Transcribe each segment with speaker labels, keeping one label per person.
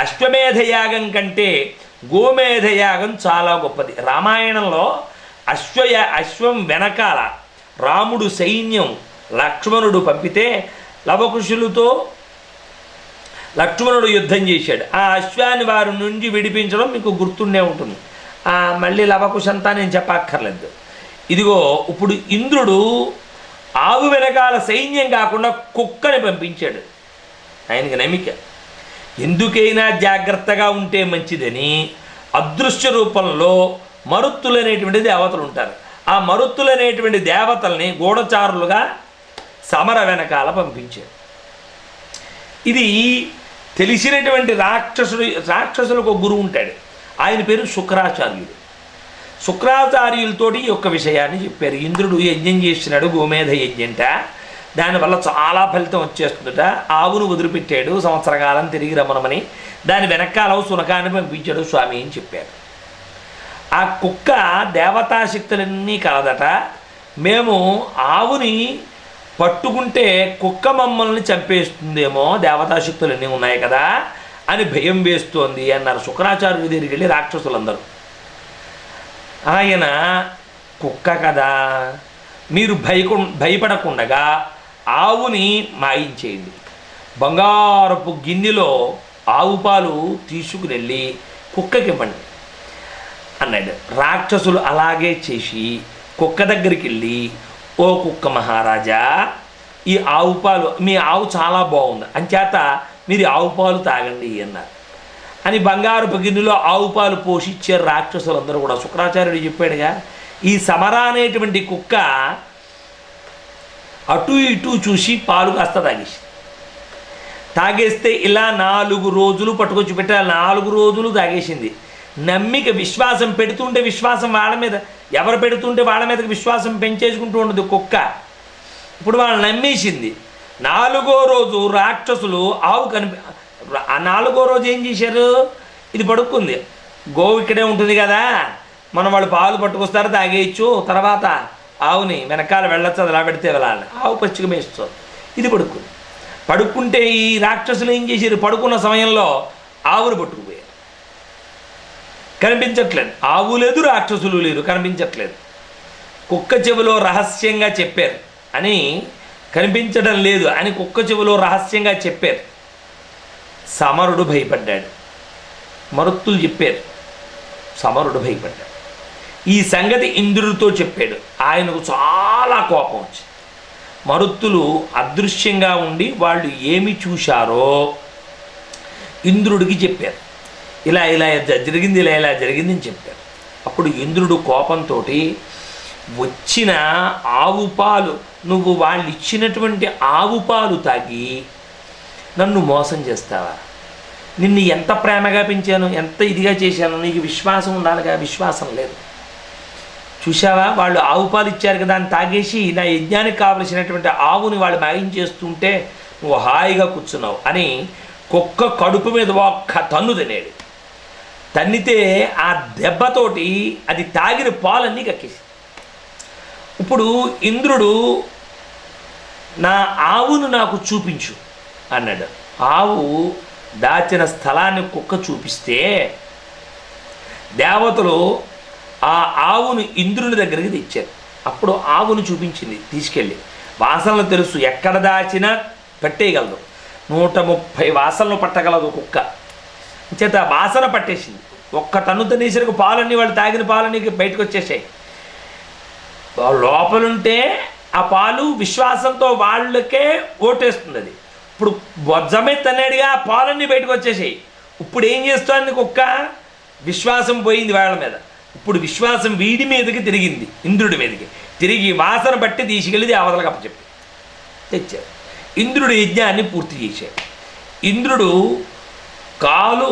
Speaker 1: అశ్వమేధయాగం కంటే గోమేధయాగం చాలా గొప్పది. రామాయణంలో అశ్వం వెనకాల రాముడు సైన్యం లక్ష్మణుడు పంపితే లవకుశులతో లక్ష్మణుడు యుద్ధం చేశాడు. ఆ అశ్వాన్ని వారి నుంచి విడిపించడం మీకు గుర్తుండే ఉంటుంది. మళ్ళీ లవకుశంతా నేను చెప్పక్కర్లేదు. ఇదిగో ఇప్పుడు ఇంద్రుడు ఆవు వెనకాల సైన్యం కాకుండా కుక్కని పంపించాడు. ఆయనకి నమ్మిక, ఎందుకైనా జాగ్రత్తగా ఉంటే మంచిదని అదృశ్య రూపంలో మరుత్తులు అనేటువంటి దేవతలు ఉంటారు. ఆ మరుత్తులు అనేటువంటి దేవతల్ని గూఢచారులుగా సమర వెనకాల పంపించారు. ఇది తెలిసినటువంటి రాక్షసులకు ఒక గురువు ఉంటాడు, ఆయన పేరు శుక్రాచార్యుడు. శుక్రాచార్యులతోటి ఈ యొక్క విషయాన్ని చెప్పారు. ఇంద్రుడు యజ్ఞం చేస్తున్నాడు, గోమేధ యజ్ఞంట, దానివల్ల చాలా ఫలితం వచ్చేస్తుందట. ఆవును వదిలిపెట్టాడు, సంవత్సర కాలం తిరిగి రమ్మనమని. దాని వెనకాల సునకాన్ని పంపించాడు స్వామి అని చెప్పారు. ఆ కుక్క దేవతాశక్తులన్నీ కలదట. మేము ఆవుని పట్టుకుంటే కుక్క మమ్మల్ని చంపేస్తుందేమో, దేవతాశక్తులన్నీ ఉన్నాయి కదా అని భయం వేస్తోంది అన్నారు. శుక్రాచార్యుడి దగ్గరికి వెళ్ళి రాక్షసులందరూ, ఆయన కుక్క కదా, మీరు భయపడకుండగా ఆవుని మాయించేయండి, బంగారపు గిన్నెలో ఆవు పాలు తీసుకుని కుక్కకి ఇవ్వండి అన్నాడు. రాక్షసులు అలాగే చేసి కుక్క దగ్గరికి వెళ్ళి, ఓ కుక్క మహారాజా, ఈ ఆవు పాలు, మీ ఆవు చాలా బాగుంది అంచేత మీరు ఆవు పాలు తాగండి అన్నారు. అని బంగారపు గిన్నెలో ఆవు పాలు పోషించారు రాక్షసులందరూ కూడా. శుక్రాచార్యుడు చెప్పాడుగా, ఈ సమర అనేటువంటి కుక్క అటు ఇటు చూసి పాలు కాస్త తాగేస్తే ఇలా 4 రోజులు పట్టుకొచ్చి పెట్టాలి. 4 రోజులు తాగేసింది. నమ్మిక, విశ్వాసం పెడుతుంటే విశ్వాసం వాళ్ళ మీద, ఎవరు పెడుతుంటే వాళ్ళ మీదకి విశ్వాసం పెంచేసుకుంటూ ఉండదు కుక్క. ఇప్పుడు వాళ్ళు నమ్మేసింది. 4వ రోజు రాక్షసులు ఆవు ఆ 4వ రోజు ఏం చేశారు, ఇది పడుకుంది, గోవు ఇక్కడే ఉంటుంది కదా, మనం వాళ్ళు పాలు పట్టుకొస్తారు తాగేయచ్చు, తర్వాత ఆవుని వెనకాల వెళ్ళొచ్చు, అది అలా పెడితే వెళ్ళాలి, ఆవు పచ్చిక మేస్తుంది. ఇది పడుకుంటే ఈ రాక్షసులు ఏం చేశారు, పడుకున్న సమయంలో ఆవును పట్టుకుపోయారు. కనిపించట్లేదు, ఆవు లేదు, రాక్షసులు లేరు, కనిపించట్లేదు. కుక్క చెవిలో రహస్యంగా చెప్పారు అని, కనిపించడం లేదు అని కుక్క చెవిలో రహస్యంగా చెప్పారు. సమరుడు భయపడ్డాడు, మరుత్తులు చెప్పారు, సమరుడు భయపడ్డాడు. ఈ సంగతి ఇంద్రుడితో చెప్పాడు. ఆయనకు చాలా కోపం వచ్చింది. మరుత్తులు అదృశ్యంగా ఉండి వాళ్ళు ఏమి చూశారో ఇంద్రుడికి చెప్పారు. ఇలా ఇలా జరిగింది, ఇలా ఇలా జరిగిందని చెప్పారు. అప్పుడు ఇంద్రుడు కోపంతో, వచ్చిన ఆవు పాలు, నువ్వు వాళ్ళు ఇచ్చినటువంటి ఆవు పాలు తాగి నన్ను మోసం చేస్తావా? నిన్ను ఎంత ప్రేమగా పెంచాను, ఎంత ఇదిగా చేశాను, నీకు విశ్వాసం ఉండాలిగా, విశ్వాసం లేదు. చూసావా, వాళ్ళు ఆవు పాలు ఇచ్చారు కదా అని తాగేసి నా యజ్ఞానికి కావలసినటువంటి ఆవుని వాళ్ళు మాయించేస్తుంటే నువ్వు హాయిగా కూర్చున్నావు అని కుక్క కడుపు మీద ఒక్క తన్ను తినేడు. తన్నితే ఆ దెబ్బతోటి అది తాగిన పాలన్నీ కక్కేసి. ఇప్పుడు ఇంద్రుడు, నా ఆవును నాకు చూపించు అన్నాడు. ఆవు దాచిన స్థలాన్ని కుక్క చూపిస్తే దేవతలు ఆ ఆవును ఇంద్రుని దగ్గరికి తెచ్చారు. అప్పుడు ఆవును చూపించింది, తీసుకెళ్ళి వాసనలు తెలుసు, ఎక్కడ దాచినా పట్టేయగలదు, 130 వాసనలు పట్టగలదు కుక్క. చేత వాసన పట్టేసింది. ఒక్క టన్ను తినేసరికి పాలన్నీ, వాళ్ళు తాగిన పాలన్నీ బయటకు వచ్చేసాయి. లోపలుంటే ఆ పాలు విశ్వాసంతో వాళ్ళకే ఓటేస్తుంది. అది ఇప్పుడు వజ్జమే తన్నాడుగా, ఆ పాలన్నీ బయటకు వచ్చేసాయి. ఇప్పుడు ఏం చేస్తోంది కుక్క, విశ్వాసం పోయింది వాళ్ళ మీద. ఇప్పుడు విశ్వాసం వీడి మీదకి తిరిగింది, ఇంద్రుడి మీదకి తిరిగి వాసన బట్టి తీసుకెళ్ళి దేవతలకు అప్పచెప్పి తెచ్చారు. ఇంద్రుడు యజ్ఞాన్ని పూర్తి చేశాడు. ఇంద్రుడు కాలు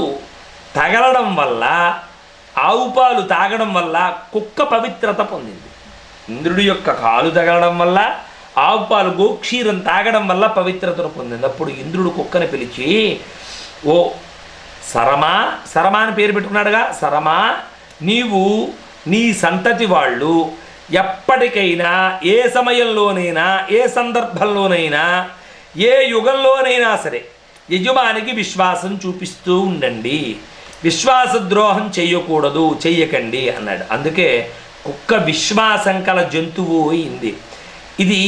Speaker 1: తగలడం వల్ల, ఆవు పాలు తాగడం వల్ల కుక్క పవిత్రత పొందింది. ఇంద్రుడి యొక్క కాలు తగలడం వల్ల, ఆవు పాలు గోక్షీరం తాగడం వల్ల పవిత్రతను పొందింది. అప్పుడు ఇంద్రుడు కుక్కని పిలిచి, ఓ సరమా, సరమా అని పేరు పెట్టుకున్నాడుగా, సరమా, నీవు నీ సంతతి వాళ్ళు ఎప్పటికైనా, ఏ సమయంలోనైనా, ఏ సందర్భంలోనైనా, ఏ యుగంలోనైనా సరే యజమానికి విశ్వాసం చూపిస్తూ ఉండండి, విశ్వాస ద్రోహం చెయ్యకూడదు, చెయ్యకండి అన్నాడు. అందుకే కుక్క విశ్వాసం కల జంతువు అయింది. ఇది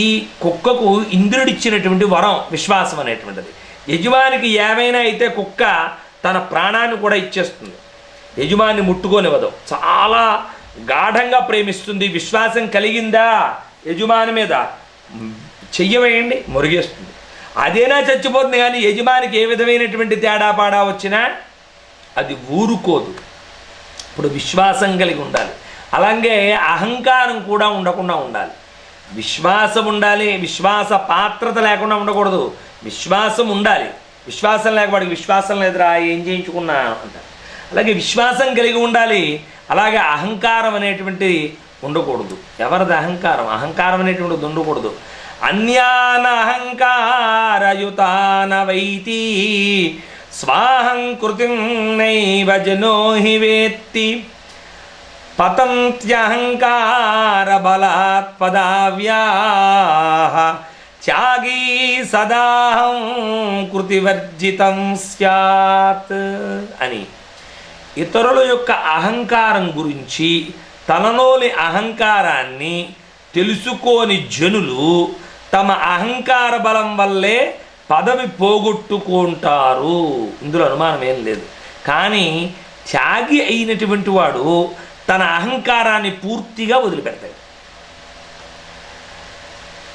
Speaker 1: కుక్కకు ఇంద్రుడిచ్చినటువంటి వరం విశ్వాసం అనేటువంటిది. యజమానికి ఏమైనా అయితే కుక్క తన ప్రాణాన్ని కూడా ఇచ్చేస్తుంది, యజమాని ముట్టుకోనివ్వదు, చాలా గాఢంగా ప్రేమిస్తుంది. విశ్వాసం కలిగిందా యజమాని మీద, చెయ్యవేయండి మురిగేస్తుంది, అదేనా చచ్చిపోతుంది. కానీ యజమానికి ఏ విధమైనటువంటి తేడా పాడా వచ్చినా అది ఊరుకోదు. ఇప్పుడు విశ్వాసం కలిగి ఉండాలి. అలాగే అహంకారం కూడా ఉండకుండా ఉండాలి. విశ్వాసం ఉండాలి, విశ్వాస పాత్రత లేకుండా ఉండకూడదు. విశ్వాసం ఉండాలి, విశ్వాసం లేకపోతే విశ్వాసం లేదురా ఏం చేయించుకున్నా అంటారు. అలాగే విశ్వాసం కలిగి ఉండాలి. అలాగే అహంకారం అనేటువంటిది ఉండకూడదు. ఎవరిది అహంకారం? అహంకారం అనేటువంటిది ఉండకూడదు. అన్యానహంకారయుతాన వైతి స్వాహంకృతిం నైవ జనో హి వేత్తి పతంత్యహంకార బలాత్ పదావ్యాః త్యాగీ సదాహం కృతివర్జితం స్యాత్ అని ఇతరుల యొక్క అహంకారం గురించి, తనలోని అహంకారాన్ని తెలుసుకోని జనులు తమ అహంకార బలం వల్లే పదవి పోగొట్టుకుంటారు. ఇందులో అనుమానం ఏం లేదు. కానీ త్యాగి అయినటువంటి వాడు తన అహంకారాన్ని పూర్తిగా వదిలిపెడతాడు.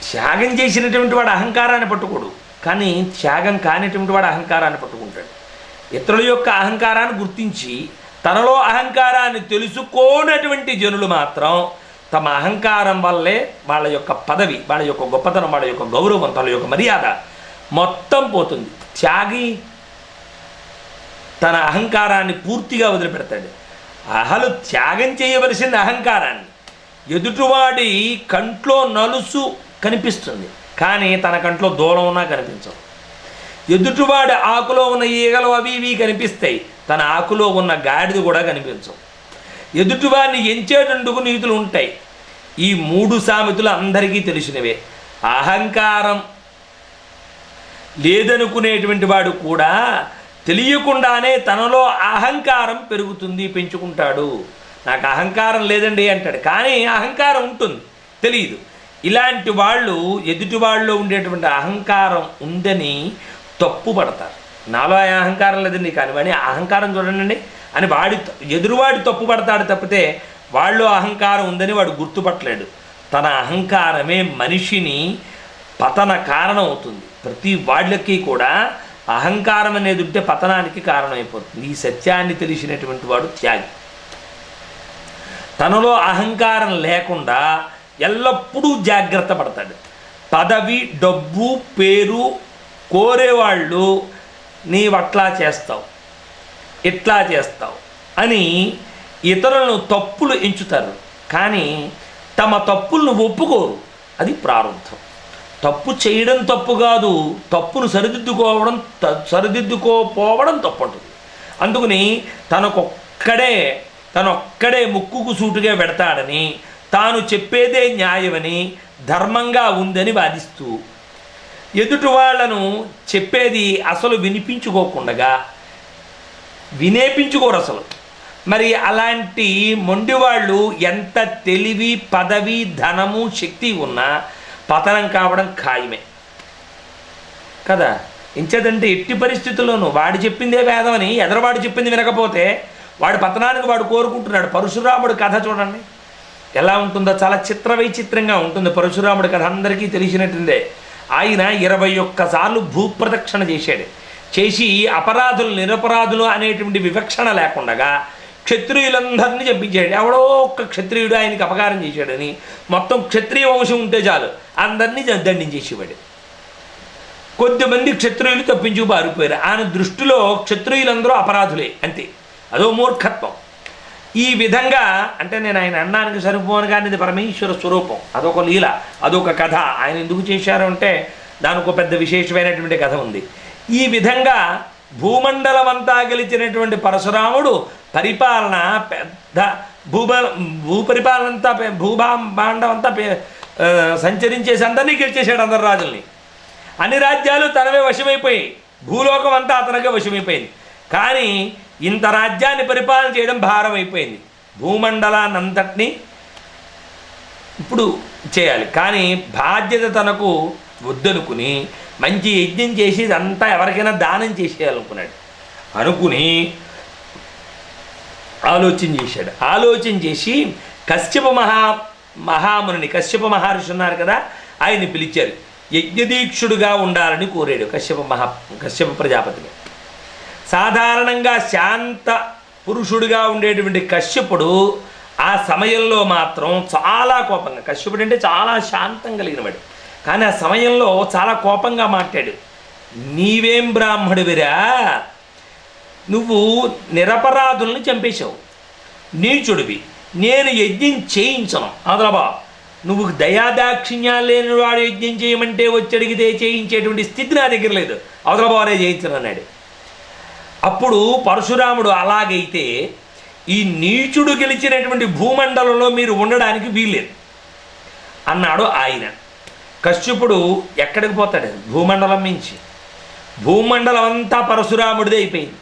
Speaker 1: త్యాగం చేసినటువంటి వాడు అహంకారాన్ని పట్టుకోడు, కానీ త్యాగం కానిటువంటి వాడు అహంకారాన్ని పట్టుకుంటాడు. ఇతరుల యొక్క అహంకారాన్ని గుర్తించి తనలో అహంకారాన్ని తెలుసుకోనటువంటి జనులు మాత్రం తమ అహంకారం వల్లే వాళ్ళ యొక్క పదవి, వాళ్ళ యొక్క గొప్పతనం, వాళ్ళ యొక్క గౌరవం, వాళ్ళ యొక్క మర్యాద మొత్తం పోతుంది. త్యాగి తన అహంకారాన్ని పూర్తిగా వదిలిపెడతాడు. అసలు త్యాగం చేయవలసిన అహంకారాన్ని. ఎదుటివాడి కంట్లో నలుసు కనిపిస్తుంది, కానీ తన కంట్లో దూలం ఉన్నా కనిపించవు. ఎదుటివాడి ఆకులో ఉన్న ఈగలు అవి ఇవి కనిపిస్తాయి, తన ఆకులో ఉన్న గాడిద కూడా కనిపించవు. ఎదుటివాడిని ఎంచేటందుకు నీతులు ఉంటాయి. ఈ 3 సామెతలు అందరికీ తెలిసినవే. అహంకారం లేదనుకునేటువంటి వాడు కూడా తెలియకుండానే తనలో అహంకారం పెరుగుతుంది, పెంచుకుంటాడు. నాకు అహంకారం లేదండి అంటాడు, కానీ అహంకారం ఉంటుంది, తెలియదు. ఇలాంటి వాళ్ళు ఎదుటి వాళ్ళలో ఉండేటువంటి అహంకారం ఉందని తప్పు పడతారు. నాలో అహంకారం లేదండి కానీ వాడి అహంకారం చూడండి అని ఎదురువాడు తప్పు పడతాడు తప్పితే వాళ్ళు అహంకారం ఉందని వాడు గుర్తుపట్టలేడు. తన అహంకారమే మనిషిని పతన కారణం అవుతుంది. ప్రతి వాళ్ళకి కూడా అహంకారం అనేది ఉంటే పతనానికి కారణమైపోతుంది. ఈ సత్యాన్ని తెలిసినటువంటి వాడు త్యాగి. తనలో అహంకారం లేకుండా ఎల్లప్పుడూ జాగ్రత్త పడతాడు. పదవి, డబ్బు, పేరు కోరేవాళ్ళు నీవట్లా చేస్తావు, ఇట్లా చేస్తావు అని ఇతరులను తప్పులు ఎంచుతారు, కానీ తమ తప్పులను ఒప్పుకోరు. అది ప్రారంభం. తప్పు చేయడం తప్పు కాదు, తప్పును సరిదిద్దుకోపోవడం తప్పు ఉంటుంది. అందుకని తనొక్కడే ముక్కుకు సూటుగా పెడతాడని, తాను చెప్పేదే న్యాయమని, ధర్మంగా ఉందని వాదిస్తూ ఎదుటి వాళ్లను చెప్పేది అసలు వినేపించుకోరు అసలు. మరి అలాంటి మొండివాళ్ళు ఎంత తెలివి, పదవి, ధనము, శక్తి ఉన్నా పతనం కావడం ఖాయమే కదా. ఇంచేదంటే ఎట్టి పరిస్థితుల్లోనూ వాడు చెప్పిందే వేదమని ఎదరవాడు చెప్పింది వినకపోతే వాడు పతనానికి వాడు కోరుకుంటున్నాడు. పరశురాముడి కథ చూడండి ఎలా ఉంటుందో, చాలా వైచిత్రంగా ఉంటుంది. పరశురాముడి కథ అందరికీ తెలిసినట్టుందే. ఆయన 21 సార్లు భూప్రదక్షిణ చేసి అపరాధులు నిరపరాధులు అనేటువంటి వివక్షణ లేకుండా క్షత్రియులందరినీ చంపించాడు. ఎవడో ఒక్క క్షత్రియుడు ఆయనకి అపకారం చేశాడని మొత్తం క్షత్రియ వంశం ఉంటే చాలు అందరినీ దండించేసేవాడు. కొద్దిమంది క్షత్రియులు తప్పించు పారిపోయారు. ఆయన దృష్టిలో క్షత్రియులందరూ అపరాధులే, అంతే. అదో మూర్ఖత్వం. ఈ విధంగా అంటే నేను ఆయన అన్నానికి సరిపోను, కానీ ఇది పరమేశ్వర స్వరూపం, అదొక లీల, అదొక కథ. ఆయన ఎందుకు చేశారు అంటే దానికి ఒక పెద్ద విశేషమైనటువంటి కథ ఉంది. ఈ విధంగా భూమండలం అంతా గెలిచినటువంటి పరశురాముడు పరిపాలన పెద్ద భూపరిపాలన అంతా భూభాండం అంతా సంచరించేసి అందరినీ గెలిచేశాడు, అందరు రాజుల్ని. అన్ని రాజ్యాలు తనవే వశమైపోయాయి. భూలోకం అంతా అతనికి వశమైపోయింది. కానీ ఇంత రాజ్యాన్ని పరిపాలన చేయడం భారం అయిపోయింది. భూమండలాన్నంతటినీ ఇప్పుడు చేయాలి. కానీ బాధ్యత తనకు వద్దనుకుని మంచి యజ్ఞం చేసి ఇదంతా ఎవరికైనా దానం చేసేయాలనుకున్నాడు. అనుకుని ఆలోచన చేశాడు. ఆలోచన చేసి కశ్యప మహాముని కశ్యప మహర్షి ఉన్నారు కదా, ఆయన్ని పిలిచారు. యజ్ఞదీక్షుడుగా ఉండాలని కోరాడు కశ్యప ప్రజాపతిని. సాధారణంగా శాంత పురుషుడిగా ఉండేటువంటి కశ్యపుడు ఆ సమయంలో మాత్రం చాలా కోపంగా, కశ్యపుడు అంటే చాలా శాంతం కలిగినవాడు, కానీ ఆ సమయంలో చాలా కోపంగా మాట్లాడు. నీవేం బ్రాహ్మడివిరా, నువ్వు నిరపరాధుల్ని చంపేశావు, నీచుడివి, నేను యజ్ఞం చేయించను. అదలబా, నువ్వు దయాదాక్షిణ్యాలు లేని వాడు యజ్ఞం చేయమంటే వచ్చి అడిగితే చేయించేటువంటి స్థితి నా దగ్గర లేదు, అవతలబానే చేయించను అన్నాడు. అప్పుడు పరశురాముడు అలాగైతే ఈ నీచుడు గెలిచినటువంటి భూమండలంలో మీరు ఉండడానికి వీల్లేదు అన్నాడు ఆయన. కశ్యపుడు ఎక్కడికి పోతాడు? భూమండలం మించి. భూమండలం అంతా పరశురాముడిదే అయిపోయింది.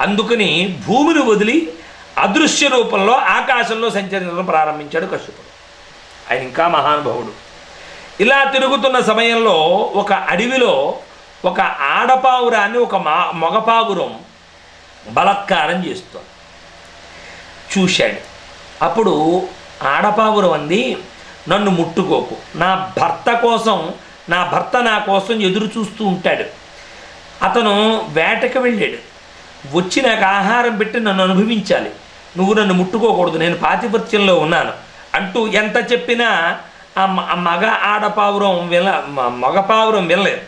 Speaker 1: అందుకని భూమిని వదిలి అదృశ్య రూపంలో ఆకాశంలో సంచరించడం ప్రారంభించాడు కశ్యపుడు. ఆయన ఇంకా మహానుభావుడు. ఇలా తిరుగుతున్న సమయంలో ఒక అడవిలో ఒక ఆడపావురాన్ని ఒక మగపావురం బలాత్కారం చేస్తుంది. చూశాడు. అప్పుడు ఆడపావురం అంది, నన్ను ముట్టుకోకు, నా భర్త నా కోసం ఎదురు చూస్తూ ఉంటాడు, అతను వేటకు వెళ్ళాడు, వచ్చి నాకు ఆహారం పెట్టి నన్ను అనుభవించాలి, నువ్వు నన్ను ముట్టుకోకూడదు, నేను పాతిపత్యంలో ఉన్నాను అంటూ ఎంత చెప్పినా ఆ మగపావురం వినలేదు.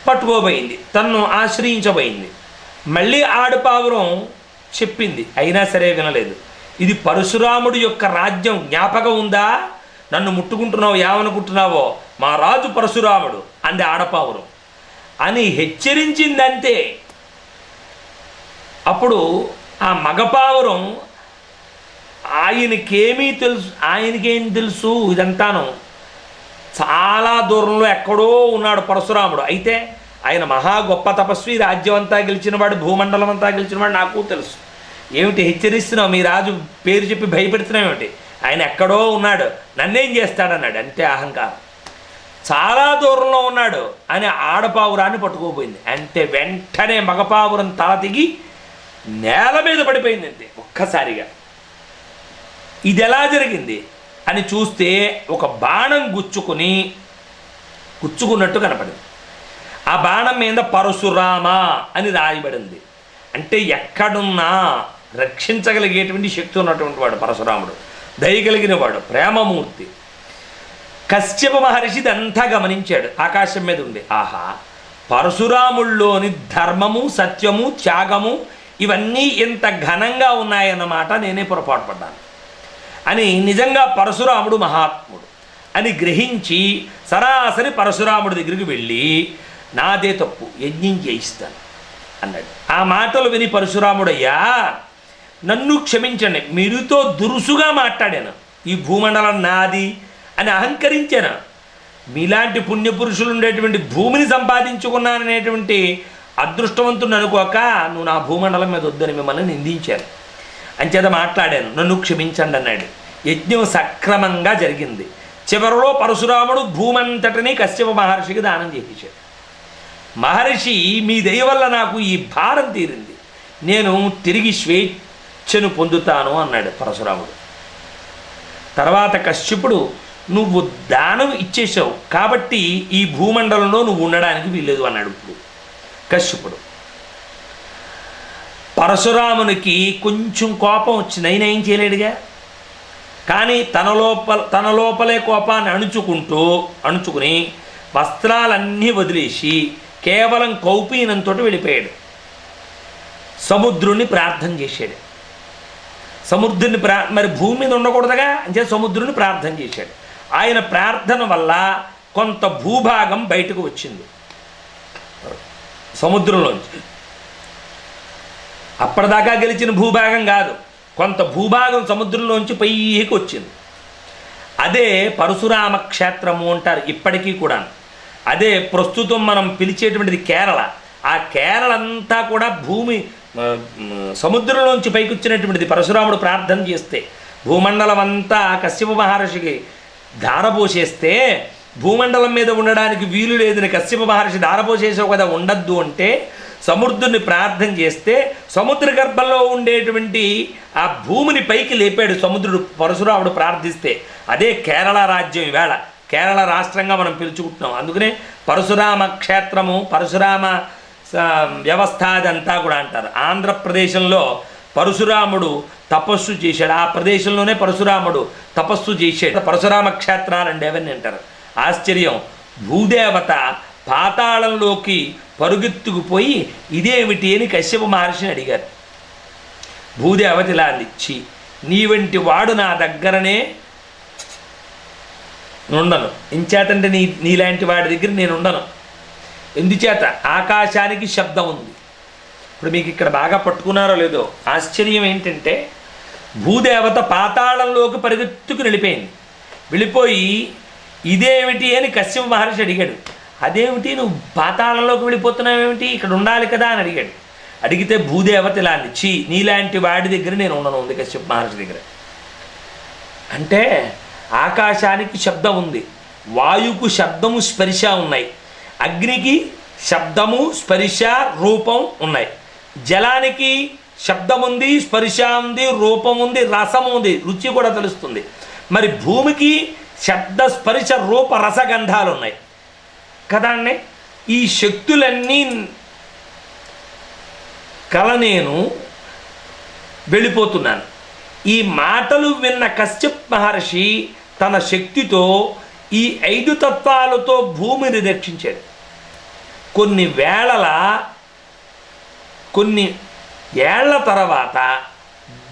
Speaker 1: పట్టుకోబోయింది, తన్ను ఆశ్రయించబోయింది. మళ్ళీ ఆడపావురం చెప్పింది, అయినా సరే వినలేదు. ఇది పరశురాముడి యొక్క రాజ్యం, జ్ఞాపకం ఉందా? నన్ను ముట్టుకుంటున్నావు, ఏమనుకుంటున్నావో, మా రాజు పరశురాముడు అంది ఆడపావురం అని హెచ్చరించిందంతే. అప్పుడు ఆ మగపావురం ఆయనకేం తెలుసు ఇదంతాను, చాలా దూరంలో ఎక్కడో ఉన్నాడు పరశురాముడు. అయితే ఆయన మహా గొప్ప తపస్వి, రాజ్యం అంతా గెలిచినవాడు, భూమండలం అంతా గెలిచినవాడు, నాకు తెలుసు. ఏమిటి హెచ్చరిస్తున్నావు, మీ రాజు పేరు చెప్పి భయపెడుతున్నావు ఏమిటి? ఆయన ఎక్కడో ఉన్నాడు, నన్నేం చేస్తాడన్నాడు. అంతే అహంకారం. చాలా దూరంలో ఉన్నాడు అని ఆడపావురాన్ని పట్టుకోపోయింది. అంటే వెంటనే మగపావురం తల దిగి నేల మీద పడిపోయింది అంతే ఒక్కసారిగా. ఇది ఎలా జరిగింది అని చూస్తే ఒక బాణం గుచ్చుకున్నట్టు కనపడింది. ఆ బాణం మీద పరశురామ అని రాయబడింది. అంటే ఎక్కడున్నా రక్షించగలిగేటువంటి శక్తి ఉన్నటువంటి వాడు పరశురాముడు, దయగలిగిన వాడు, ప్రేమమూర్తి. కశ్యప మహర్షి ఇదంతా గమనించాడు ఆకాశం మీద ఉండి. ఆహా, పరశురాముల్లోని ధర్మము, సత్యము, త్యాగము ఇవన్నీ ఇంత ఘనంగా ఉన్నాయన్నమాట, నేనే పొరపాటు పడ్డాను అని. నిజంగా పరశురాముడు మహాత్ముడు అని గ్రహించి సరాసరి పరశురాముడి దగ్గరికి వెళ్ళి, నాదే తప్పు, యజ్ఞం చేయిస్తాను అన్నాడు. ఆ మాటలు విని పరశురాముడయ్యా, నన్ను క్షమించండి, మీరుతో దురుసుగా మాట్లాడాను, ఈ భూమండలం నాది అని అహంకరించాను, మీలాంటి పుణ్యపురుషులు ఉండేటువంటి భూమిని సంపాదించుకున్నాననేటువంటి అదృష్టవంతుని అనుకోక నువ్వు నా భూమండలం మీద వద్దని మిమ్మల్ని నిందించాను, అంచేత మాట్లాడాను, నన్ను క్షమించండి అన్నాడు. యజ్ఞం సక్రమంగా జరిగింది. చివరిలో పరశురాముడు భూమంతటిని కశ్యప మహర్షికి దానం చేయించాడు. మహర్షి, మీ దయ వల్ల నాకు ఈ భారం తీరింది, నేను తిరిగి స్వేచ్ఛను పొందుతాను అన్నాడు పరశురాముడు. తర్వాత కశ్యపుడు, నువ్వు దానం ఇచ్చేసావు కాబట్టి ఈ భూమండలంలో నువ్వు ఉండడానికి వీల్లేదు అన్నాడు. ఇప్పుడు కశ్యపుడు పరశురామునికి కొంచెం కోపం వచ్చింది, అయినా ఏం చేయలేడుగా. కానీ తన లోపలే కోపాన్ని అణుచుకుని వస్త్రాలన్నీ వదిలేసి కేవలం కౌపీనంతో వెళ్ళిపోయాడు. సముద్రుణ్ణి ప్రార్థన చేశాడు. సముద్రుని మరి భూమి మీద ఉండకూడదుగా, అంటే సముద్రుని ప్రార్థన చేశాడు. ఆయన ప్రార్థన వల్ల కొంత భూభాగం బయటకు వచ్చింది సముద్రంలోంచి. అప్పటిదాకా గెలిచిన భూభాగం కాదు, కొంత భూభాగం సముద్రంలోంచి పైకి వచ్చింది. అదే పరశురామ క్షేత్రము అంటారు ఇప్పటికీ కూడా. అదే ప్రస్తుతం మనం పిలిచేటువంటిది కేరళ. ఆ కేరళ అంతా కూడా భూమి సముద్రంలోంచి పైకొచ్చినటువంటిది. పరశురాముడు ప్రార్థన చేస్తే భూమండలం అంతా కశ్యప మహర్షికి ధారపోసేస్తే భూమండలం మీద ఉండడానికి వీలు లేదని కశ్యప మహర్షి ధారపోసేసావు కదా, ఉండద్దు అంటే సముద్రుని ప్రార్థన చేస్తే సముద్ర గర్భంలో ఉండేటువంటి ఆ భూమిని పైకి లేపాడు సముద్రుడు పరశురాముడు ప్రార్థిస్తే. అదే కేరళ రాజ్యం ఈవేళ కేరళ రాష్ట్రంగా మనం పిలుచుకుంటున్నాం. అందుకనే పరశురామ క్షేత్రము, పరశురామ వ్యవస్థ అదంతా కూడా అంటారు. ఆంధ్రప్రదేశంలో పరశురాముడు తపస్సు చేశాడు. ఆ ప్రదేశంలోనే పరశురాముడు తపస్సు చేశాడు. పరశురామ క్షేత్రాలండి అవన్నీ అంటారు. ఆశ్చర్యం, భూదేవత పాతాళంలోకి పరుగెత్తుకుపోయి ఇదేమిటి అని కశ్యప మహర్షిని అడిగారు. భూదేవత ఇలా అందించి, నీ వంటి వాడు నా దగ్గరనే ఉండను. ఇంచేతంటే నీలాంటి వాడి దగ్గర నేను ఉండను. ఎందుచేత? ఆకాశానికి శబ్దం ఉంది. ఇప్పుడు మీకు ఇక్కడ బాగా పట్టుకున్నారో లేదో, ఆశ్చర్యం ఏంటంటే భూదేవత పాతాళంలోకి పరిగెత్తుకు వెళ్ళిపోయి ఇదేమిటి అని కశ్యప మహర్షి అడిగాడు. అదేమిటి నువ్వు పాతాళంలోకి వెళ్ళిపోతున్నావేమిటి, ఇక్కడ ఉండాలి కదా అని అడిగాడు. అడిగితే భూదేవత ఇలా అంది, నీలాంటి వాడి దగ్గర నేను ఉండను ఉంది కశ్యప మహర్షి దగ్గర. అంటే ఆకాశానికి శబ్దం ఉంది, వాయువుకు శబ్దము స్పర్శ ఉన్నాయి, అగ్నికి శబ్దము స్పర్శ రూపం ఉన్నాయి, జలానికి శబ్దం ఉంది, స్పర్శ ఉంది, రూపం ఉంది, రసం ఉంది, రుచి కూడా తెలుస్తుంది. మరి భూమికి శబ్ద స్పర్శ రూప రసగంధాలు ఉన్నాయి కదా అండి. ఈ శక్తులన్నీ నేను వెళ్ళిపోతున్నాను. ఈ మాటలు విన్న కశ్యప మహర్షి తన శక్తితో ఈ 5 తత్వాలతో భూమిని రక్షించాడు. కొన్ని ఏళ్ల తర్వాత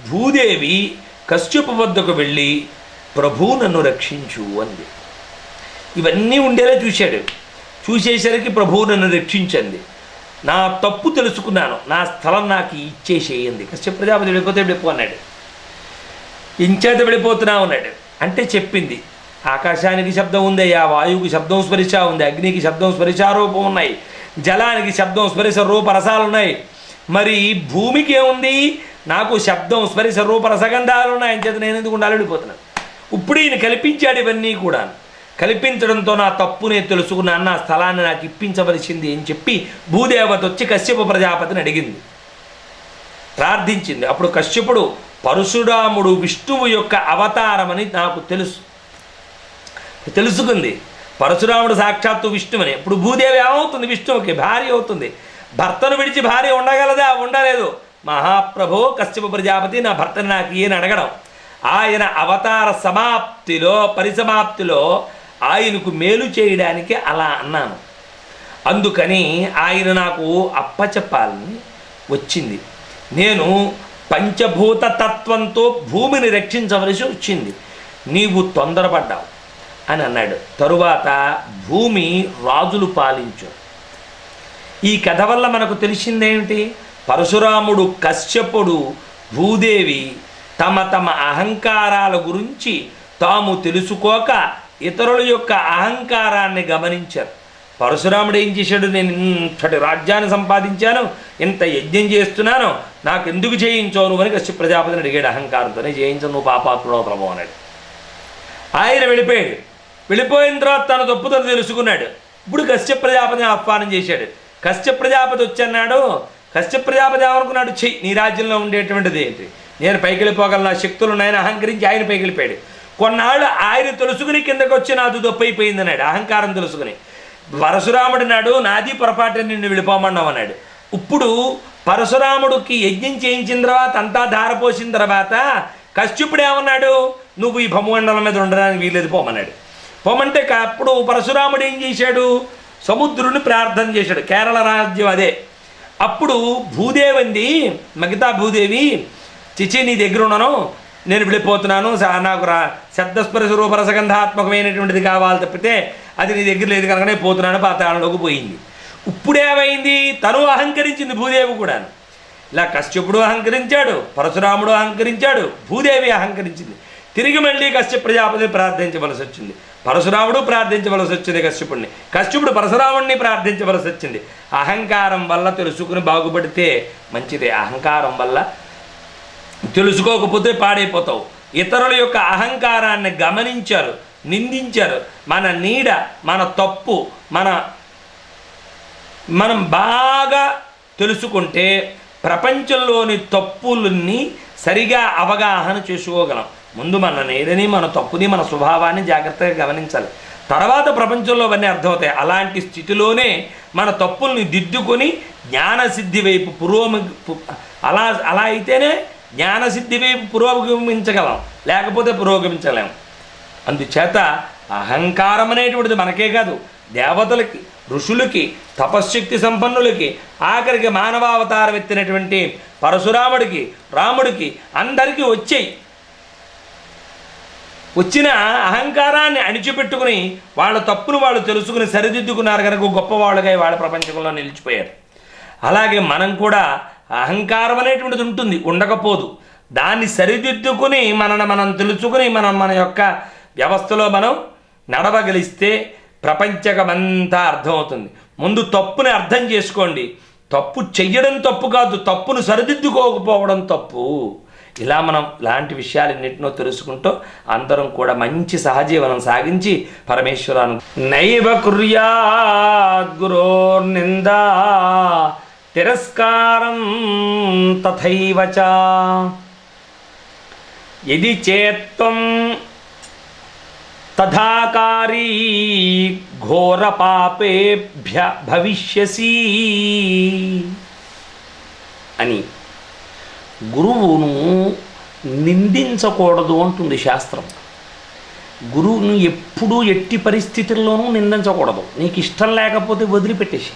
Speaker 1: భూదేవి కశ్యప వద్దకు వెళ్ళి ప్రభు నన్ను రక్షించు అంది. ఇవన్నీ ఉండేలా చూశాడు. చూసేసరికి ప్రభు నన్ను రక్షించండి, నా తప్పు తెలుసుకున్నాను, నా స్థలం నాకు ఇచ్చేసేయండి. కశ్యప ప్రజాపతి వెళ్ళిపో అన్నాడు. ఇంచేత వెళ్ళిపోతున్నావు అన్నాడు. అంటే చెప్పింది, ఆకాశానికి శబ్దం ఉంది, ఆ వాయువుకి శబ్దం స్పర్శ ఉంది, అగ్నికి శబ్దం స్పర్శారూపం ఉన్నాయి, జలానికి శబ్దం స్పర్శ రూప రసాలు ఉన్నాయి, మరి భూమికి ఏముంది, నాకు శబ్దం స్పర్శ రూప రసగంధాలు ఉన్నాయి. అంచేత నేను ఎందుకు ఉండాలి, వెళ్ళిపోతున్నాను. ఇప్పుడు ఈయన కల్పించాడు ఇవన్నీ కూడా. కల్పించడంతో నా తప్పు నేను తెలుసుకున్నాను, నా స్థలాన్ని నాకు ఇప్పించవలసింది అని చెప్పి భూదేవత వచ్చి కశ్యప ప్రజాపతిని అడిగింది, ప్రార్థించింది. అప్పుడు కశ్యపుడు పరశురాముడు విష్ణువు యొక్క అవతారమని నాకు తెలుసుకుంది. పరశురాముడు సాక్షాత్తు విష్ణువని. ఇప్పుడు భూదేవి ఏమవుతుంది, విష్ణువుకి భార్య అవుతుంది. భర్తను విడిచి భార్య ఉండగలదా, ఉండలేదు. మహాప్రభో కశ్యప ప్రజాపతి నా భర్తని నాకు ఈయన అడగడం, ఆయన అవతార పరిసమాప్తిలో ఆయనకు మేలు చేయడానికి అలా అన్నాను. అందుకని ఆయన నాకు అప్పచెప్పాలని వచ్చింది. నేను పంచభూత తత్వంతో భూమిని రక్షించవలసి వచ్చింది, నీవు తొందరపడ్డావు అని అన్నాడు. తరువాత భూమి రాజులు పాలించు. ఈ కథ వల్ల మనకు తెలిసిందేమిటి, పరశురాముడు, కశ్యపుడు, భూదేవి తమ అహంకారాల గురించి తాము తెలుసుకోక ఇతరుల యొక్క అహంకారాన్ని గమనించారు. పరశురాముడు ఏం చేశాడు, నేను ఇంతటి రాజ్యాన్ని సంపాదించాను, ఇంత యజ్ఞం చేస్తున్నాను, నాకు ఎందుకు చేయించావు అని కశ్యప ప్రజాపతిని అడిగాడు. అహంకారంతోనే చేయించను, నువ్వు పాపాత్ముడవుతావు అన్నాడు. ఆయన వెళ్ళిపోయాడు. వెళ్ళిపోయిన తర్వాత తన తప్పుతో తెలుసుకున్నాడు. ఇప్పుడు కశ్యప ప్రజాపతిని ఆహ్వానం చేశాడు. కశ్యప ప్రజాపతి వచ్చన్నాడు. కశ్యప ప్రజాపతి ఏమనుకున్నాడు, నీ రాజ్యంలో ఉండేటువంటిది ఏంటి, నేను పైకి వెళ్ళిపోగలను, నా శక్తులు ఉన్నాయని అహంకరించి ఆయన పైకి వెళ్ళిపోయాడు. కొన్నాళ్ళు ఆయన తెలుసుకుని కిందకు వచ్చి నాది దొప్పైపోయింది అన్నాడు, అహంకారం తెలుసుకుని. పరశురాముడు నాడు నాది పొరపాటు నిన్ను వెళ్ళిపోమన్నావు అన్నాడు. ఇప్పుడు పరశురాముడికి యజ్ఞం చేయించిన తర్వాత అంతా ధారపోసిన తర్వాత కశ్యపుడు ఏమన్నాడు, నువ్వు ఈ భూమండలం మీద ఉండడానికి వీలేదు పోమన్నాడు. పోమంటే అప్పుడు పరశురాముడు ఏం చేశాడు, సముద్రుని ప్రార్థన చేశాడు. కేరళ రాజ్యం అదే. అప్పుడు భూదేవంది, మిగతా భూదేవి, చిచి నీ దగ్గర ఉన్నాను, నేను వెళ్ళిపోతున్నాను, నాకు శబ్దస్పర్శ రూపరసగంధాత్మకమైనటువంటిది కావాలి తప్పితే అది నీ దగ్గర లేదు కనుకనే పోతున్నాను, పాతాళంలోకి పోయింది. ఇప్పుడేమైంది, తను అహంకరించింది భూదేవి కూడా. ఇలా కశ్యపుడు అహంకరించాడు, పరశురాముడు అహంకరించాడు, భూదేవి అహంకరించింది. తిరిగి మళ్ళీ కశ్యప ప్రజాపతిని ప్రార్థించవలసి వచ్చింది. పరశురాముడు ప్రార్థించవలసి వచ్చింది కశ్యపుడిని, కశ్యపుడు పరశురాముడిని ప్రార్థించవలసి వచ్చింది. అహంకారం వల్ల తెలుసుకుని బాగుపడితే మంచిదే, అహంకారం వల్ల తెలుసుకోకపోతే పాడైపోతావు. ఇతరుల యొక్క అహంకారాన్ని గమనించారు, నిందించారు. మన నీడ, మన తప్పు, మనం బాగా తెలుసుకుంటే ప్రపంచంలోని తప్పుల్ని సరిగా అవగాహన చేసుకోగలం. ముందు మన నీడని, మన తప్పుని, మన స్వభావాన్ని జాగ్రత్తగా గమనించాలి. తర్వాత ప్రపంచంలో అవన్నీ అర్థమవుతాయి. అలాంటి స్థితిలోనే మన తప్పుల్ని దిద్దుకొని జ్ఞానసిద్ధి వైపు అలా అయితేనే జ్ఞానసిద్ధి వైపు పురోగమించగలం, లేకపోతే పురోగమించలేం. అందుచేత అహంకారం అనేటువంటిది మనకే కాదు, దేవతలకి, ఋషులకి, తపశ్శక్తి సంపన్నులకి, ఆఖరికి మానవావతారం ఎత్తినటువంటి పరశురాముడికి, రాముడికి అందరికీ వచ్చిన అహంకారాన్ని అణిచిపెట్టుకుని వాళ్ళ తప్పును వాళ్ళు తెలుసుకుని సరిదిద్దుకున్నారు కనుక గొప్పవాళ్ళుగా వాళ్ళ ప్రపంచంలో నిలిచిపోయారు. అలాగే మనం కూడా అహంకారం అనేటువంటిది ఉంటుంది, ఉండకపోదు. దాన్ని సరిదిద్దుకుని మనం తెలుసుకుని మన యొక్క వ్యవస్థలో మనం నడవగలిస్తే ప్రపంచకమంతా అర్థమవుతుంది. ముందు తప్పుని అర్థం చేసుకోండి. తప్పు చెయ్యడం తప్పు కాదు, తప్పును సరిదిద్దుకోకపోవడం తప్పు. ఇలా మనం ఇలాంటి విషయాలన్నింటినో తెలుసుకుంటూ అందరం కూడా మంచి సహజీవనం సాగించి పరమేశ్వరాను నైవ కుర్యాద్ గురోర్నిందా తిరస్కారం తథైవ చ యది చేత్వం తథాకారీ ఘోర పాపేభ్య భవిష్యసి అని. గురువును నిందించకూడదు అంటుంది శాస్త్రం. గురువును ఎప్పుడూ ఎట్టి పరిస్థితుల్లోనూ నిందించకూడదు. నీకు ఇష్టం లేకపోతే వదిలిపెట్టేసి,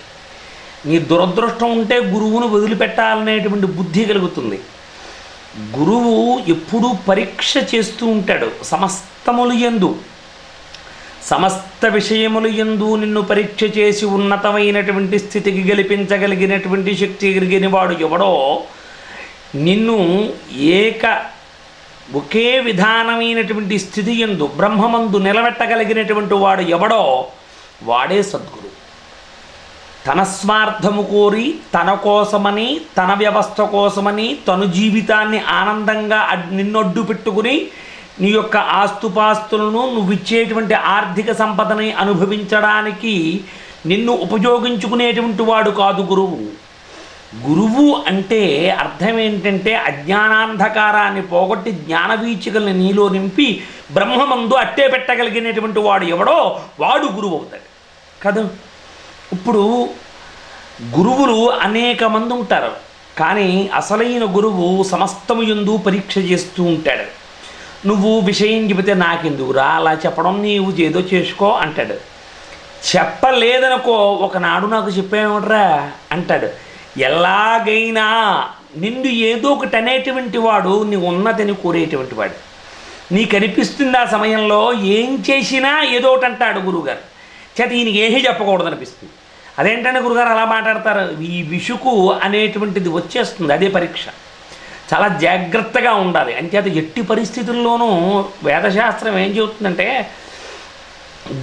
Speaker 1: నీ దురదృష్టం ఉంటే గురువును వదిలిపెట్టాలనేటువంటి బుద్ధి కలుగుతుంది. గురువు ఎప్పుడూ పరీక్ష చేస్తూ ఉంటాడు. సమస్త విషయములు యందు నిన్ను పరీక్ష చేసి ఉన్నతమైనటువంటి స్థితికి గెలిపించగలిగినటువంటి శక్తి కలిగిన వాడు ఎవడో, నిన్ను ఒకే విధానమైనటువంటి స్థితి యందు బ్రహ్మమందు నిలబెట్టగలిగినటువంటి వాడు ఎవడో వాడే సద్గురు. తన స్వార్థము కోరి, తన కోసమని, తన వ్యవస్థ కోసమని, తన జీవితాన్ని ఆనందంగా నిన్నొడ్డు పెట్టుకుని నీ యొక్క ఆస్తుపాస్తులను, నువ్వు ఇచ్చేటువంటి ఆర్థిక సంపదని అనుభవించడానికి నిన్ను ఉపయోగించుకునేటువంటి వాడు కాదు గురువు. గురువు అంటే అర్థం ఏంటంటే అజ్ఞానాంధకారాన్ని పోగొట్టి జ్ఞానవీచికల్ని నీలో నింపి బ్రహ్మమందు అట్టే పెట్టగలిగినటువంటి వాడు ఎవడో వాడు గురువు అవుతాడు కదా. ఇప్పుడు గురువులు అనేక మంది ఉంటారు, కానీ అసలైన గురువు సమస్తము యందు పరీక్ష చేస్తూ ఉంటాడు. నువ్వు విషయం చెబితే నాకెందుకురా అలా చెప్పడం, నీవు ఏదో చేసుకో అంటాడు. చెప్పలేదనుకో, ఒకనాడు నాకు చెప్పేమట్రా అంటాడు. ఎలాగైనా నిన్ను ఏదో ఒకటి అనేటువంటి వాడు నీ ఉన్నతిని కోరేటువంటి వాడు. నీకు అనిపిస్తుంది ఆ సమయంలో ఏం చేసినా ఏదో ఒకటి అంటాడు గురువుగారు. చేత ఈయనకి ఏమీ చెప్పకూడదు అనిపిస్తుంది. అదేంటంటే గురుగారు అలా మాట్లాడతారు, ఈ విసుకు అనేటువంటిది వచ్చేస్తుంది. అదే పరీక్ష. చాలా జాగ్రత్తగా ఉండాలి. అంచేత ఎట్టి పరిస్థితుల్లోనూ వేదశాస్త్రం ఏం చెబుతుందంటే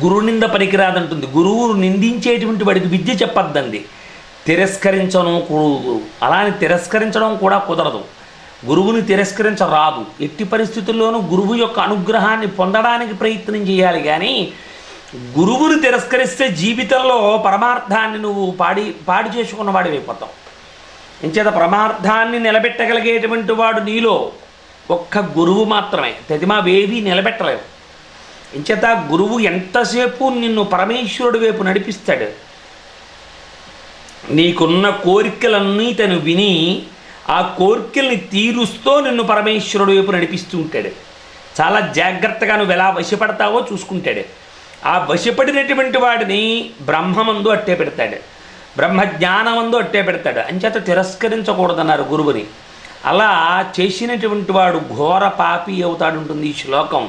Speaker 1: గురు నింద పనికిరాదంటుంది. గురువు నిందించేటువంటి వాడికి విద్య చెప్పద్దండి. తిరస్కరించడం కూడదు, అలానే తిరస్కరించడం కూడా కుదరదు. గురువుని తిరస్కరించరాదు. ఎట్టి పరిస్థితుల్లోనూ గురువు యొక్క అనుగ్రహాన్ని పొందడానికి ప్రయత్నం చేయాలి. కానీ గురువుని తిరస్కరిస్తే జీవితంలో పరమార్థాన్ని నువ్వు పాడి చేసుకున్నవాడు అయిపోతావు. ఇంచేత పరమార్థాన్ని నిలబెట్టగలిగేటువంటి వాడు నీలో ఒక్క గురువు మాత్రమే. తదిమావేవి నిలబెట్టలేవు. ఇంచేత గురువు ఎంతసేపు నిన్ను పరమేశ్వరుడి వైపు నడిపిస్తాడు. నీకున్న కోరికలన్నీ తను విని ఆ కోరికల్ని తీరుస్తూ నిన్ను పరమేశ్వరుడు వైపు నడిపిస్తూ ఉంటాడు. చాలా జాగ్రత్తగా నువ్వు ఎలా వశపడతావో చూసుకుంటాడు. ఆ వశపడినటువంటి వాడిని బ్రహ్మమందు అట్టే పెడతాడు, బ్రహ్మజ్ఞానమందు అట్టే పెడతాడు. అంచేత తిరస్కరించకూడదన్నారు గురువుని. అలా చేసినటువంటి వాడు ఘోర పాపి అవుతాడుంటుంది ఈ శ్లోకం.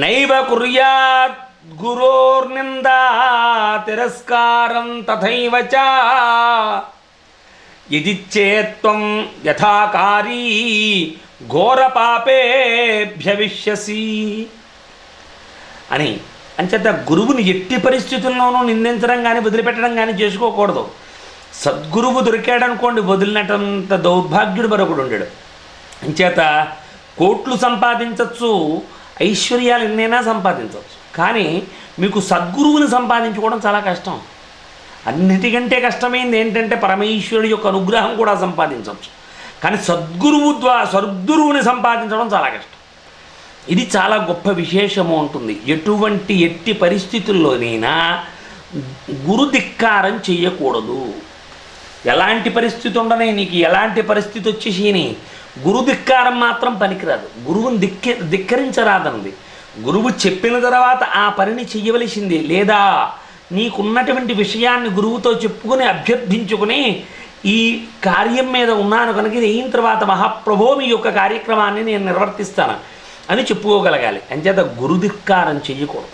Speaker 1: నైవ కుర్యాత్ గురోర్నిందా తిరస్కారం తథైవ చ యది చేత్వం యథాకారీ ఘోర పాపేభ్యవిష్యసి అని. అంచేత గురువుని ఎట్టి పరిస్థితుల్లోనూ నిందించడం కానీ వదిలిపెట్టడం కానీ చేసుకోకూడదు. సద్గురువు దొరికాడనుకోండి, వదిలినటంత దౌర్భాగ్యుడు మరొకడు ఉండడు. అంచేత కోట్లు సంపాదించవచ్చు, ఐశ్వర్యాలు ఎన్నైనా సంపాదించవచ్చు, కానీ మీకు సద్గురువుని సంపాదించుకోవడం చాలా కష్టం. అన్నిటికంటే కష్టమైంది ఏంటంటే పరమేశ్వరుడి యొక్క అనుగ్రహం కూడా సంపాదించవచ్చు, కానీ సద్గురువుని సంపాదించడం చాలా కష్టం. ఇది చాలా గొప్ప విశేషము ఉంటుంది. ఎట్టి పరిస్థితుల్లోనైనా గురుధిక్కారం చెయ్యకూడదు. ఎలాంటి పరిస్థితి ఉండనే, నీకు ఎలాంటి పరిస్థితి వచ్చేసి గురుధిక్కారం మాత్రం పనికిరాదు. గురువుని ధిక్కరించరాదంది. గురువు చెప్పిన తర్వాత ఆ పనిని చెయ్యవలసింది. లేదా నీకున్నటువంటి విషయాన్ని గురువుతో చెప్పుకొని అభ్యర్థించుకుని ఈ కార్యం మీద ఉన్నాను కనుక ఇది అయిన తర్వాత మహాప్రభో మీ యొక్క కార్యక్రమాన్ని నేను నిర్వర్తిస్తాను అని చెప్పుకోగలగాలి. అంచేత గురుధిక్కారం చెయ్యకూడదు.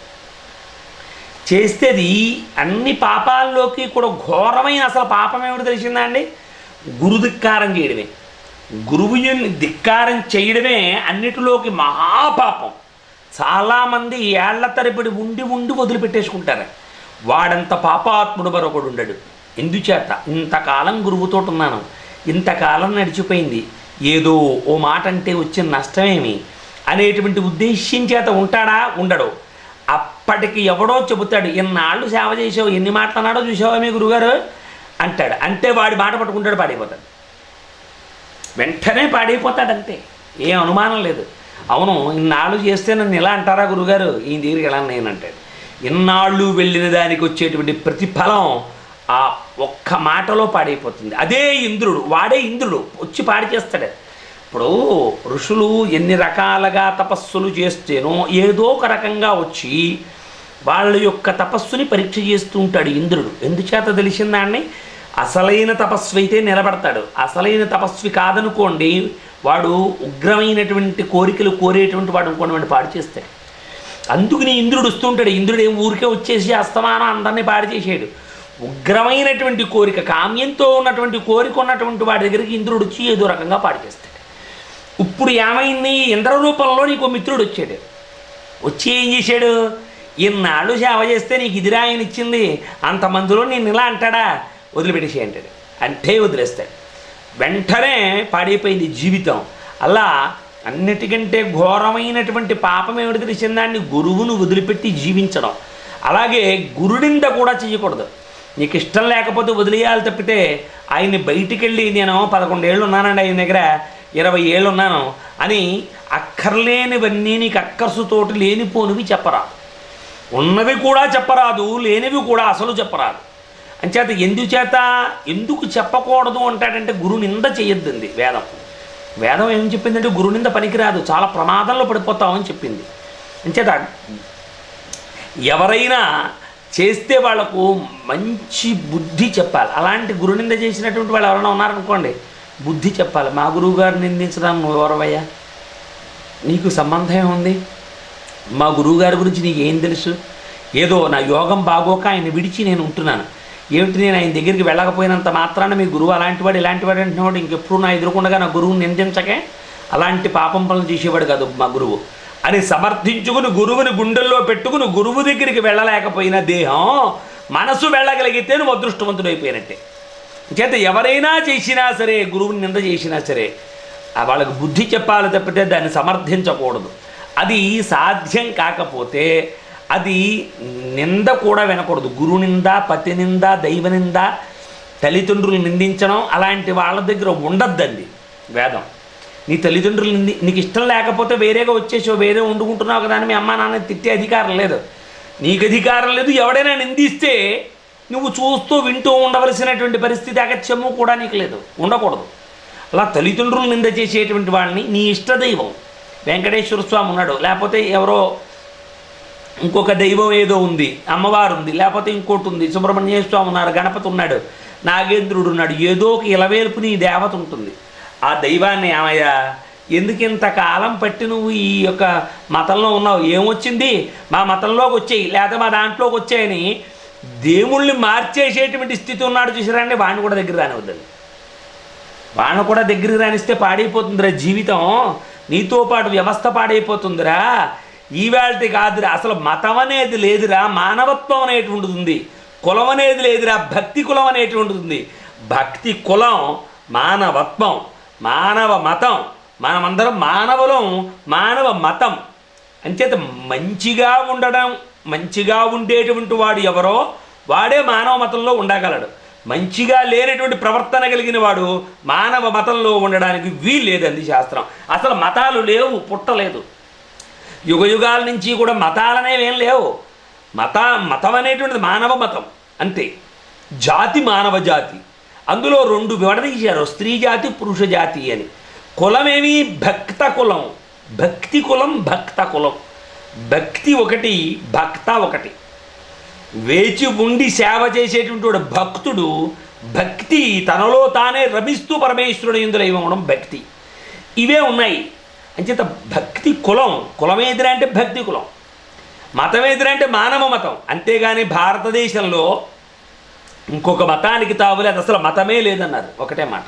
Speaker 1: చేస్తేది అన్ని పాపాల్లోకి కూడా ఘోరమైన అసలు పాపం ఏమిటి తెలిసిందా అండి? గురుధిక్కారం చేయడమే. గురువుని ధిక్కారం చేయడమే అన్నిటిలోకి మహాపాపం. చాలామంది ఏళ్ల తరబడి ఉండి వదిలిపెట్టేసుకుంటారు. వాడంత పాపాత్ముడు మరొకడు ఉండడు. ఎందుచేత? ఇంతకాలం గురువుతో ఉన్నాను, ఇంతకాలం నడిచిపోయింది, ఏదో ఓ మాట అంటే వచ్చిన నష్టమేమి అనేటువంటి ఉద్దేశ్యం చేత ఉంటాడా? ఉండడు. అప్పటికి ఎవడో చెబుతాడు, ఎన్నాళ్ళు సేవ చేసావు, ఎన్ని మాటలు అన్నాడో చూసావా మీ గురుగారు అంటాడు. అంటే వాడి మాట పట్టుకుంటాడు, పాడైపోతాడు. వెంటనే పాడైపోతాడంతే, ఏం అనుమానం లేదు. అవును, ఇన్నాళ్ళు చేస్తే నన్ను ఇలా అంటారా గురుగారు, ఈ దగ్గరికి ఎలా నేనంటాడు. ఇన్నాళ్ళు వెళ్ళిన దానికి వచ్చేటువంటి ప్రతిఫలం ఆ ఒక్క మాటలో పాడైపోతుంది. అదే ఇంద్రుడు, వాడే ఇంద్రుడు వచ్చి పాడి చేస్తాడు. ఇప్పుడు ఋషులు ఎన్ని రకాలుగా తపస్సులు చేస్తేనో ఏదో ఒక రకంగా వచ్చి వాళ్ళ యొక్క తపస్సుని పరీక్ష చేస్తూ ఉంటాడు ఇంద్రుడు. ఎందుచేత తెలిసిందాన్ని? అసలైన తపస్వి అయితే నిలబడతాడు, అసలైన తపస్వి కాదనుకోండి వాడు ఉగ్రమైనటువంటి కోరికలు కోరేటువంటి వాడు అనుకోండి వాడు పాడు చేస్తాడు. అందుకని ఇంద్రుడు వస్తుంటాడు. ఇంద్రుడు ఏం ఊరికే వచ్చేసి అస్తమానం అందరినీ పాడు చేసాడు. ఉగ్రమైనటువంటి కోరిక, కామ్యంతో ఉన్నటువంటి కోరిక ఉన్నటువంటి వాడి దగ్గరికి ఇంద్రుడు వచ్చి ఏదో రకంగా పాడు చేస్తాడు. ఇప్పుడు ఏమైంది? ఇంద్ర రూపంలో నీకు మిత్రుడు వచ్చాడు. వచ్చి ఏం చేశాడు? ఇన్నాళ్ళు సేవ చేస్తే నీకు ఇదిరా ఆయన ఇచ్చింది, అంతమందిలో నేను ఇలా అంటాడా, వదిలిపెట్టేసి అంటాడు. అంటే వదిలేస్తాడు. వెంటనే పాడైపోయింది జీవితం. అలా అన్నిటికంటే ఘోరమైనటువంటి పాపం ఏమిటి తెలిసిందాన్ని? గురువును వదిలిపెట్టి జీవించడం. అలాగే గురునింద కూడా చేయకూడదు. నీకు ఇష్టం లేకపోతే వదిలేయాలి తప్పితే ఆయన్ని బయటికి వెళ్ళి నేను 11 ఏళ్ళు ఉన్నానండి ఆయన దగ్గర, 20 ఏళ్ళు ఉన్నాను అని అక్కర్లేనివన్నీ నీకు అక్కర్సుతోటి లేనిపోనివి చెప్పరాదు. ఉన్నవి కూడా చెప్పరాదు, లేనివి కూడా అసలు చెప్పరాదు. అంచేత ఎందుకు చెప్పకూడదు అంటాడంటే గురునింద చేయొద్దండి వేదం. వేదం ఏం చెప్పిందంటే గురునింద పనికిరాదు, చాలా ప్రమాదంలో పడిపోతామని చెప్పింది. అంచేత ఎవరైనా చేస్తే వాళ్లకు మంచి బుద్ధి చెప్పాలి. అలాంటి గురునింద చేసినటువంటి వాళ్ళు ఎవరైనా ఉన్నారనుకోండి, బుద్ధి చెప్పాలి. మా గురువు గారిని నిందించడం నువ్వు ఎవరవయ్యా, నీకు సంబంధం ఏముంది, మా గురువుగారి గురించి నీకు ఏం తెలుసు, ఏదో నా యోగం బాగోక ఆయన విడిచి నేను ఉంటున్నాను, ఏమిటి నేను ఆయన దగ్గరికి వెళ్ళకపోయినంత మాత్రాన మీ గురువు అలాంటి వాడు ఇలాంటి వాడు అంటున్నవాడు ఇంకెప్పుడు నా ఎదురుకుండగా నా గురువుని నిందించకే, అలాంటి పాపం పనులు చేసేవాడు కాదు మా గురువు అని సమర్థించుకుని గురువుని గుండెల్లో పెట్టుకుని గురువు దగ్గరికి వెళ్ళలేకపోయిన దేహం మనసు వెళ్ళగలిగితే నువ్వు అదృష్టవంతుడైపోయినట్టే. చేత ఎవరైనా చేసినా సరే, గురువుని నింద చేసినా సరే వాళ్ళకు బుద్ధి చెప్పాలి తప్పితే దాన్ని సమర్థించకూడదు. అది సాధ్యం కాకపోతే అది నింద కూడా వినకూడదు. గురు నింద, పతి నింద, దైవ నింద, తల్లిదండ్రులు నిందించడం అలాంటి వాళ్ళ దగ్గర ఉండద్దండి వేదం. నీ తల్లిదండ్రులు నీకు ఇష్టం లేకపోతే వేరేగా వచ్చేసో వేరే వండుకుంటున్నావు కదా అని మీ అమ్మ నాన్న తిట్టే అధికారం లేదు, నీకు అధికారం లేదు. ఎవడైనా నిందిస్తే నువ్వు చూస్తూ వింటూ ఉండవలసినటువంటి పరిస్థితి అగత్యము కూడా నీకు లేదు, ఉండకూడదు. అలా తల్లిదండ్రులు నింద చేసేటువంటి వాళ్ళని నీ ఇష్టదైవం వెంకటేశ్వర స్వామి ఉన్నాడు, లేకపోతే ఎవరో ఇంకొక దైవం ఏదో ఉంది, అమ్మవారు ఉంది, లేకపోతే ఇంకోటి ఉంది, సుబ్రహ్మణ్య స్వామి ఉన్నారు, గణపతి ఉన్నాడు, నాగేంద్రుడు ఉన్నాడు, ఏదో ఒక ఇలవేల్పు నీ దేవత ఉంటుంది. ఆ దైవాన్ని ఏమయ్యా ఎందుకు ఇంతకాలం పట్టి నువ్వు ఈ యొక్క మతంలో ఉన్నావు, ఏమొచ్చింది మా మతంలోకి వచ్చేయి లేదా మా దాంట్లోకి వచ్చాయని దేవుళ్ళని మార్చేసేటువంటి స్థితి ఉన్నాడు చూసారండి, వాడిని కూడా దగ్గర రానివద్దండి. వాళ్ళను కూడా దగ్గరికి రానిస్తే పాడైపోతుందిరా జీవితం, నీతో పాటు వ్యవస్థ పాడైపోతుందిరా. ఈవేళటి కాదురా, అసలు మతం అనేది లేదురా, మానవత్వం అనేటువంటిది ఉంది. కులం అనేది లేదురా, భక్తి కులం అనేటువంటిది ఉంది. భక్తి కులం, మానవత్వం, మానవ మతం. మనమందరం మానవులం, మానవ మతం. అంచేత మంచిగా ఉండడం, మంచిగా ఉండేటువంటి వాడు ఎవరో వాడే మానవ మతంలో ఉండగలడు. మంచిగా లేనటువంటి ప్రవర్తన కలిగిన వాడు మానవ మతంలో ఉండడానికి వీల్లేదంది శాస్త్రం. అసలు మతాలు లేవు, పుట్టలేదు. యుగ యుగాల నుంచి కూడా మతాలనేవేం లేవు. మతం అనేటువంటిది మానవ మతం అంతే. జాతి మానవ జాతి, అందులో రెండు విడదీశారు, స్త్రీ జాతి పురుష జాతి అని. కులమేమి భక్త కులం, భక్తి కులం, భక్త కులం. భక్తి ఒకటి, భక్త ఒకటి. వేచి ఉండి సేవ చేసేటువంటి వాడు భక్తుడు. భక్తి తనలో తానే రమిస్తూ పరమేశ్వరుడు ఇందులో ఇవ్వడం భక్తి. ఇవే ఉన్నాయి. అంచేత భక్తి కులం, కులం ఎదురా అంటే భక్తి కులం, మతం ఎదురా అంటే మానవ మతం. అంతేగాని భారతదేశంలో ఇంకొక మతానికి తావులేదు, అసలు మతమే లేదన్నారు. ఒకటే మాట.